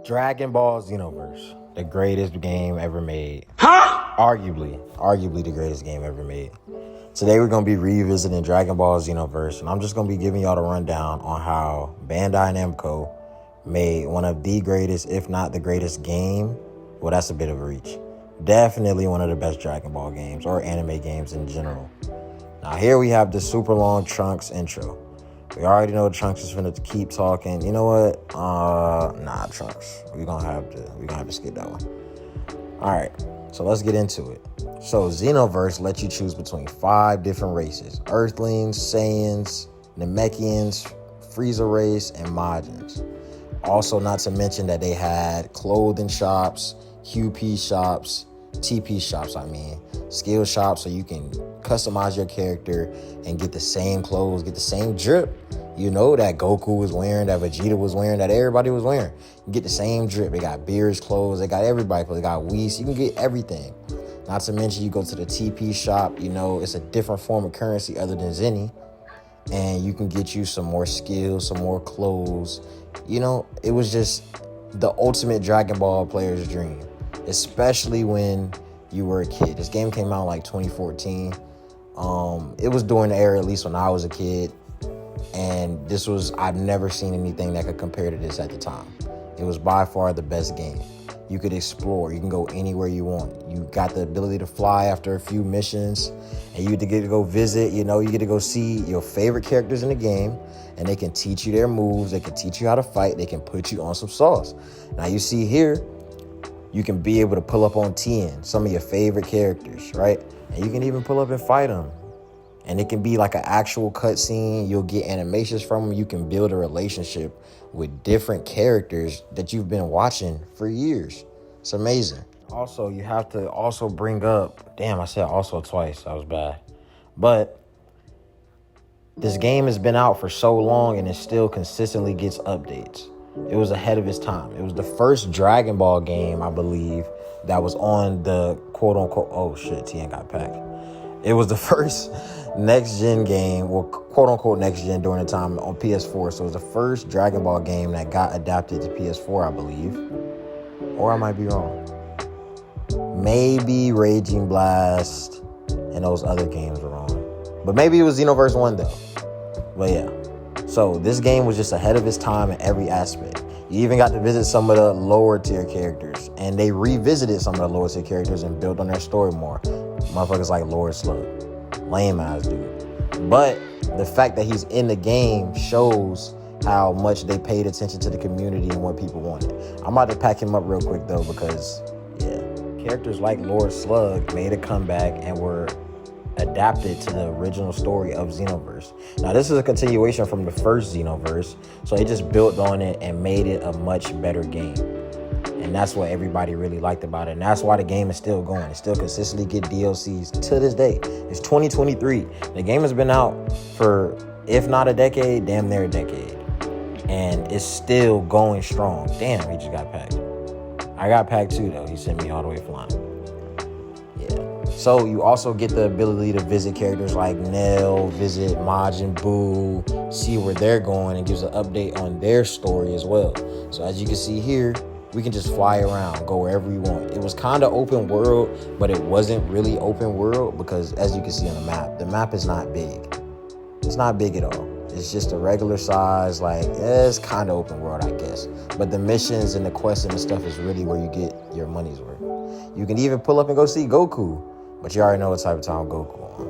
Dragon Ball Xenoverse, the greatest game ever made. Huh? Arguably the greatest game ever made. Today we're going to be revisiting Dragon Ball Xenoverse, and I'm just going to be giving y'all the rundown on how Bandai Namco made one of the greatest, if not the greatest game. Well, that's a bit of a reach. Definitely one of the best Dragon Ball games, or anime games in general. Now here we have the super long Trunks intro. We already know Trunks is finna keep talking. You know what? Nah, Trunks. We're gonna have to skip that one. Alright, so let's get into it. So Xenoverse lets you choose between 5 different races: Earthlings, Saiyans, Namekians, Frieza race, and Majins. Also, not to mention that they had clothing shops, QP shops, TP shops, skill shops, so you can customize your character and get the same clothes, get the same drip, that Goku was wearing, that Vegeta was wearing, that everybody was wearing. You get the same drip. They got Beerus clothes, they got everybody clothes, they got Whis, you can get everything. Not to mention you go to the TP shop, it's a different form of currency other than Zenny, and you can get you some more skills, some more clothes. It was just the ultimate Dragon Ball player's dream, especially when you were a kid. This game came out in like 2014. It was during the era, at least when I was a kid, and I've never seen anything that could compare to this at the time. It was by far the best game. You could explore, you can go anywhere you want. You got the ability to fly after a few missions, and you get to go visit, you get to go see your favorite characters in the game, and they can teach you their moves, they can teach you how to fight, they can put you on some sauce. Now you see here, you can be able to pull up on Tien, some of your favorite characters, right? And you can even pull up and fight them. And it can be like an actual cutscene. You'll get animations from them. You can build a relationship with different characters that you've been watching for years. It's amazing. Also, you have to also bring up, damn, I said also twice. That was bad. But this game has been out for so long and it still consistently gets updates. It was ahead of its time. It was the first Dragon Ball game, I believe, that was on the quote-unquote, oh shit, Tien got packed. It was the first next-gen game, well, quote-unquote next-gen during the time on PS4. So it was the first Dragon Ball game that got adapted to PS4, I believe. Or I might be wrong. Maybe Raging Blast and those other games were wrong. But maybe it was Xenoverse 1, though. But yeah. So this game was just ahead of its time in every aspect. You even got to visit some of the lower tier characters, and they revisited some of the lower tier characters and built on their story more. Motherfuckers like Lord Slug, lame ass dude. But the fact that he's in the game shows how much they paid attention to the community and what people wanted. I'm about to pack him up real quick though, because characters like Lord Slug made a comeback and were adapted to the original story of Xenoverse. Now this is a continuation from the first Xenoverse, so they just built on it and made it a much better game. And that's what everybody really liked about it. And that's why the game is still going. It still consistently get DLCs to this day. It's 2023. The game has been out for, if not a decade, damn near a decade. And it's still going strong. Damn, he just got packed. I got packed too though. He sent me all the way flying. So you also get the ability to visit characters like Nell, visit Majin Buu, see where they're going, and gives an update on their story as well. So as you can see here, we can just fly around, go wherever we want. It was kind of open world, but it wasn't really open world because as you can see on the map is not big. It's not big at all. It's just a regular size, it's kind of open world, I guess. But the missions and the quests and the stuff is really where you get your money's worth. You can even pull up and go see Goku. But you already know what type of time Goku on.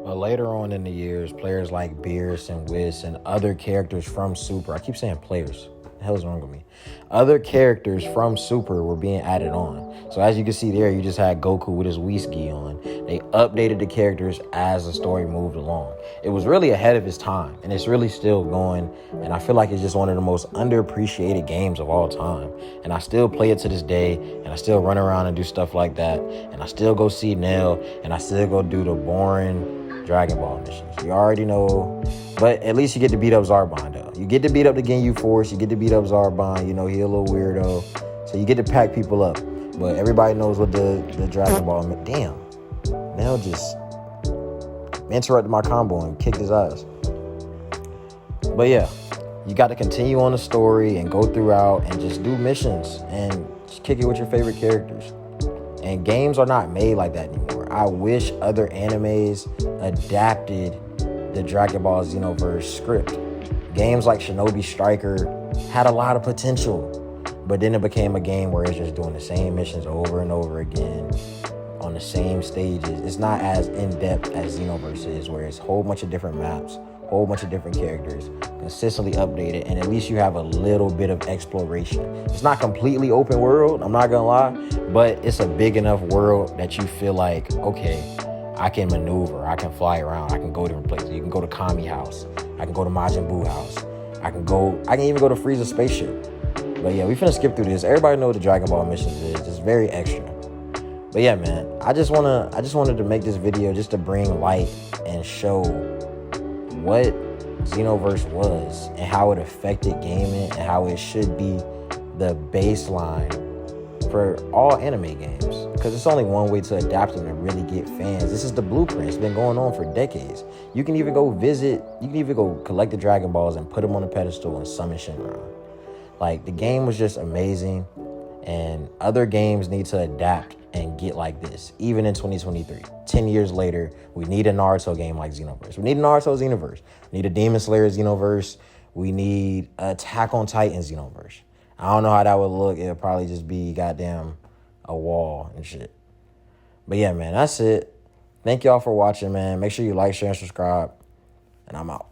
But later on in the years, players like Beerus and Whis and other characters from Super, I keep saying players, what the hell's wrong with me? Other characters from Super were being added on. So as you can see there, you just had Goku with his Whis-gi on. They updated the characters as the story moved along. It was really ahead of its time, and it's really still going. And I feel like it's just one of the most underappreciated games of all time. And I still play it to this day, and I still run around and do stuff like that. And I still go see Nell, and I still go do the boring Dragon Ball missions. You already know. But at least you get to beat up Zarbon, though. You get to beat up the Ginyu Force. You get to beat up Zarbon. He a little weirdo. So you get to pack people up. But everybody knows what the Dragon Ball... Damn. Nell just interrupted my combo and kicked his ass. But yeah, You got to continue on the story and go throughout and just do missions and just kick it with your favorite characters. And games are not made like that anymore. I wish other animes adapted the Dragon Ball Xenoverse script. Games like Shinobi Striker had a lot of potential, but then it became a game where it's just doing the same missions over and over again on the same stages. It's not as in-depth as Xenoverse is, where it's a whole bunch of different maps, whole bunch of different characters, consistently updated, and at least you have a little bit of exploration. It's not completely open world, I'm not gonna lie, but it's a big enough world that you feel like, okay, I can maneuver, I can fly around, I can go different places. You can go to Kami house, I can go to Majin Buu house, I can even go to Frieza's spaceship. But yeah, we finna skip through this. Everybody know what the Dragon Ball missions is. It's very extra. But yeah, man, I just wanted to make this video just to bring light and show what Xenoverse was and how it affected gaming and how it should be the baseline for all anime games. Because it's only one way to adapt them and really get fans. This is the blueprint. It's been going on for decades. You can even go collect the Dragon Balls and put them on a pedestal and summon Shenron. Like, the game was just amazing, and other games need to adapt and get like this, even in 2023. 10 years later, we need a Naruto game like Xenoverse. We need a Naruto Xenoverse. We need a Demon Slayer Xenoverse. We need Attack on Titan Xenoverse. I don't know how that would look. It'll probably just be goddamn a wall and shit. But yeah, man, that's it. Thank y'all for watching, man. Make sure you like, share, and subscribe. And I'm out.